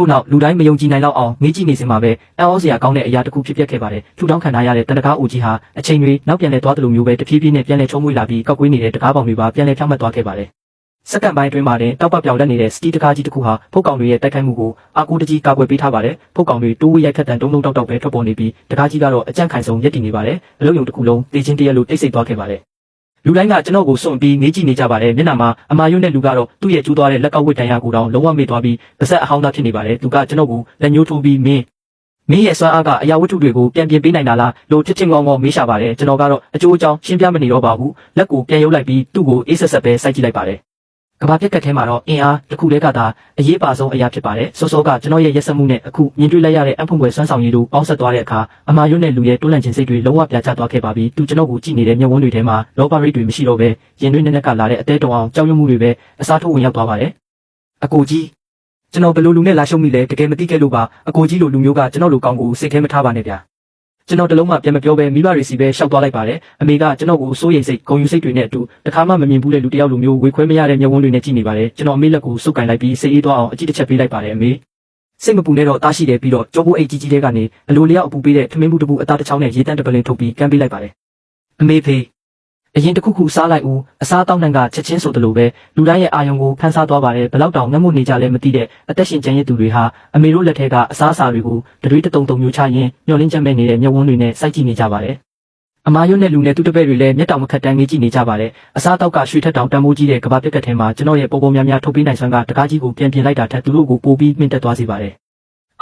ထို့နောက်လူတိုင်းမယုံကြည်နိုင်လောက်အောင်မေးကြည့်နေစင်မှာပဲအံ့ဩစရာကောင်းတဲ့အရာတစ်ခုဖြစ်ပျက်ခဲ့ပါတယ်ထူထောင်ခံထားရတဲ့တန်တကားအိုကြီးဟာအချိန်တွေနောက်ပြန်လဲသွားသလိုမျိုးပဲတဖြည်းဖြည်းနဲ့ပြန်လဲချုံးမွေးလာပြီးကောက်ကွေးနေတဲ့တကားပေါင်တွေပါပြန်လဲဖြောင်းမှတ်သွားခဲ့ပါတယ်စက္ကန့်ပိုင်းအတွင်းမှာတင်တောက်ပပြောင်လက်နေတဲ့စတီတကားကြီးတစ်ခုဟာဖုတ်ကောင်တွေရဲ့တိုက်ခိုက်မှုကိုအာကိုတကြီးကာကွယ်ပေးထားပါတယ်ဖုတ်ကောင်တွေတိုးဝရိုက်ခတ်တန်တုံးတောက်ပဲထွက်ပေါ်နေပြီးတကားကြီးကတော့အကြံ့ခိုင်ဆုံးရက်တည်နေပါတယ်အလုံးယုံတစ်ခုလုံးတေချင်းတရက်လိုတိတ်ဆိတ်သွားခဲ့ပါတယ်လူတိုင်းကကျွန်တော်ကိုစွန့်ပြီးမေးကြည့်နေကြပါတယ်မျက်နှာမှာအမာရွတ်တဲ့လူကတော့သူ့ရဲ့ကျူးသွားတဲ့လက်ကောက်ဝတ်တန်ရကိုတောင်လုံးဝမေ့သွားပြီးပါဆက်အဟောင်းသားဖြစ်နေပါတယ်သူကကျွန်တော်ကိုလက်ညှိုးထိုးပြီးမင်းရဲ့စွမ်းအားကအရာဝတ္ထုတွေကိုပြန်ပြင်ပေးနိုင်တာလားလို့ချစ်ငေါမေးရှာပါတယ်ကျွန်တော်ကတော့အကျိုးအကြောင်းရှင်းပြမနေတော့ပါဘူးလက်ကိုပြန်ရုပ်လိုက်ပြီးသူ့ကိုအေးဆက်ဆက်ပဲစိုက်ကြည့်လိုက်ပါတယ်ကဘာပြက်ကတ်ထဲမှာတော့အင်အားတစ်ခုတည်းကသာအရေးပါဆုံးအရာဖြစ်ပါတယ်စောကကျွန်တော်ရဲ့ရက်စက်မှုနဲ့အခုမြင်တွေ့လိုက်ရတဲ့အံ့ဖွံ့ဖွယ်စွမ်းဆောင်ရည်တို့ပေါင်းဆက်သွားတဲ့အခါအမာရွတ်တဲ့လူရဲ့တွန်းလှန်ခြင်းစိတ်တွေလုံးဝပြာကျသွားခဲ့ပါပြီသူကျွန်တော်ကိုကြည့်နေတဲ့မျက်ဝန်းတွေထဲမှာလောဘရိတ်တွေမရှိတော့ပဲရင်တွင်းနဲ့ကလာတဲ့အသေးတုံအောင်ကြောက်ရွံ့မှုတွေပဲအစားထိုးဝင်ရောက်သွားပါတယ်အကိုကြီးကျွန်တော်ဘယ်လိုလူနဲ့လာရှုံးမိလဲတကယ်မသိခဲ့လို့ပါအကိုကြီးလိုလူမျိုးကကျွန်တော်လိုကောင်းကိုစိတ်ထဲမထားပါနဲ့ဗျာကျွန်တော်တလုံးမှပြန်မပြောဘဲမိဘတွေစီပဲရှောက်သွားလိုက်ပါတယ်အမေကကျွန်တော်ကိုစိုးရိမ်စိတ်ဂုဏ်ယူစိတ်တွေနဲ့အတူတခါမှမမြင်ဘူးတဲ့လူတယောက်လိုမျိုးဝေခွဲမရတဲ့မျက်ဝန်းတွေနဲ့ကြည့်နေပါတယ်ကျွန်တော်အမေလက်ကိုစုပ်ကင်လိုက်ပြီးစိတ်အေးသွားအောင်အကြည့်တစ်ချက်ပေးလိုက်ပါတယ်အမေစိတ်မပူနဲ့တော့တားရှိတယ်ပြီးတော့ကြောပိုးအိတ်ကြီးတဲ့ကနေအလိုလျောက်အပူပေးတဲ့ထမင်းဘူးတစ်ပူအသားတစ်ချောင်းနဲ့ရေတန်းတစ်ပလင်ထုတ်ပြီးကမ်းပေးလိုက်ပါတယ်အမေဖေအရင်တစ်ခုစားလိုက်ဦးအစားတောက်နှံကချက်ချင်းဆိုသလိုပဲလူတိုင်းရဲ့အာယုံကိုဖန်ဆားသွားပါတယ်ဘလောက်တောင်ငတ်မွနေကြလဲမသိတဲ့အသက်ရှင်ကျန်ရည်သူတွေဟာအမေတို့လက်ထက်ကစားအစာတွေကိုတတွေးတုံမျိုးချရင်းမျောလင်းချက်မဲ့နေတဲ့မျက်ဝန်းတွေနဲ့စိုက်ကြည့်နေကြပါတယ်အမာရွတ်နဲ့လူနဲ့သူတပည့်တွေလည်းမျက်တောင်မခတ်တန်းငေးကြည့်နေကြပါတယ်အစားတောက်ကရွှေထက်တောင်တန်မိုးကြီးတဲ့ကဘာပြက်ကတ်ထဲမှာကျွန်တော်ရဲ့ပေါ်များများထုတ်ပေးနိုင်စွမ်းကတကားကြီးကိုပြန်ပြင်လိုက်တာထက်သူတို့ကိုပိုပြီးမြင့်တက်သွားစေပါတယ်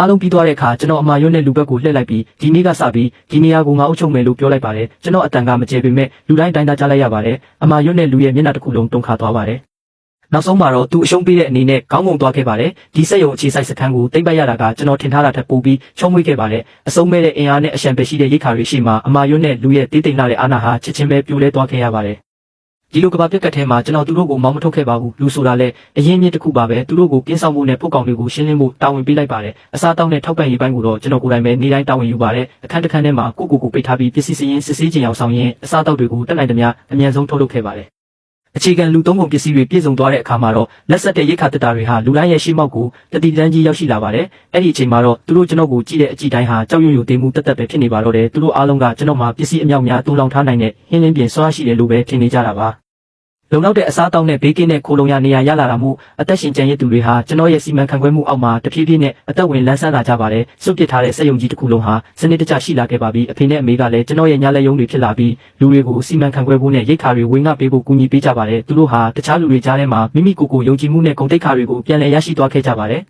အားလုံးပြီးသွားတဲ့အခါကျွန်တော်အမာရွတ်နဲ့လူဘက်ကိုလှည့်လိုက်ပြီးဒီနေ့ကစပြီးဒီနေရာကိုငါအုပ်ချုပ်မယ်လို့ပြောလိုက်ပါတယ်ကျွန်တော်အတန်ကမကျေပေမဲ့လူတိုင်းတိုင်းသားကြားလိုက်ရပါတယ်အမာရွတ်နဲ့လူရဲ့မျက်နှာတစ်ခုလုံးတုန်ခါသွားပါတယ်နောက်ဆုံးမှာတော့သူအရှုံးပေးတဲ့အနေနဲ့ခေါင်းငုံသွားခဲ့ပါတယ်ဒီစက်ရုံအခြေစိုက်စခန်းကိုတိမ့်ပတ်ရတာကကျွန်တော်ထင်ထားတာထက်ပိုပြီးချုံးမွေးခဲ့ပါတယ်အဆုံးမဲ့တဲ့အင်အားနဲ့အရှံပဲရှိတဲ့ရိတ်ခါတွေရှိမှအမာရွတ်နဲ့လူရဲ့တေးတိမ်လာတဲ့အာဏာဟာချက်ချင်းပဲပြိုလဲသွားခဲ့ရပါတယ်ဒီလိုကဘာပြက်ကတ်ထဲမှာကျွန်တော်သူတို့ကိုမောင်းမထုတ်ခဲ့ပါဘူးလူဆိုတာလဲအရင်မြင့်တစ်ခုပါပဲသူတို့ကိုကင်းဆောင်မှုနဲ့ဖုတ်ကောင်တွေကိုရှင်းလင်းဖို့တာဝန်ပေးလိုက်ပါတယ်အစားတောက်နဲ့ထောက်ပံ့ရေးပိုင်းကိုတော့ကျွန်တော်ကိုယ်တိုင်ပဲနေတိုင်းတာဝန်ယူပါတယ်အခန်းတစ်ခန်းထဲမှာကိုပိတ်ထားပြီးပစ္စည်းစည်းရင်းစစ်ဆေးကြအောင်ဆောင်ရင်အစားတောက်တွေကိုတက်နိုင်သမျှအမြန်ဆုံးထုတ်လုပ်ခဲ့ပါတယ်အခြေခံလူသုံးကုန်ပစ္စည်းတွေပြည့်စုံသွားတဲ့အခါမှာတော့လက်ဆက်တဲ့ရိတ်ခါတက်တာတွေဟာလူတိုင်းရဲ့ရှေ့မောက်ကိုတတိတန်းကြီးရောက်ရှိလာပါတယ်အဲ့ဒီအချိန်မှာတော့သူတို့ကျွန်တော်ကိုကြည့်တဲ့အကြည့်တိုင်းဟာကြောက်ရွံ့တေးမှုတက်ပဲဖြစ်နေပါတော့တယ်သူတို့အားလုံးကကျွန်တော်မှာပစ္စည်းအမြောက်များတူလောင်ထားနိုင်တဲ့ဟင်းလင်းပြင်စွမ်းရှိတယ်လို့ပဲထင်နေကြတာပါလုံလောက်တဲ့အစားတောက်နဲ့ဘေးကင်းတဲ့ခိုလုံရနေရလာတာမို့အသက်ရှင်ကြံရည်သူတွေဟာကျွန်တော်ရဲ့စီမံခန့်ခွဲမှုအောက်မှာတဖြည်းဖြည်းနဲ့အသက်ဝင်လန်းဆန်းလာကြပါတယ်စွန့်ပစ်ထားတဲ့စက်ရုံကြီးတစ်ခုလုံးဟာစနစ်တကျရှိလာခဲ့ပါပြီအဖေနဲ့အမေကလည်းကျွန်တော်ရဲ့ညာလက်ယုံတွေဖြစ်လာပြီးလူတွေကိုစီမံခန့်ခွဲဖို့နဲ့ရိတ်ခါတွေဝေငှပေးဖို့ကူညီပေးကြပါတယ်သူတို့ဟာတခြားလူတွေကြားထဲမှာမိမိကိုယ်ကိုယုံကြည်မှုနဲ့ဂုဏ်သိက္ခာတွေကိုပြန်လည်ရရှိသွားခဲ့ကြပါတယ်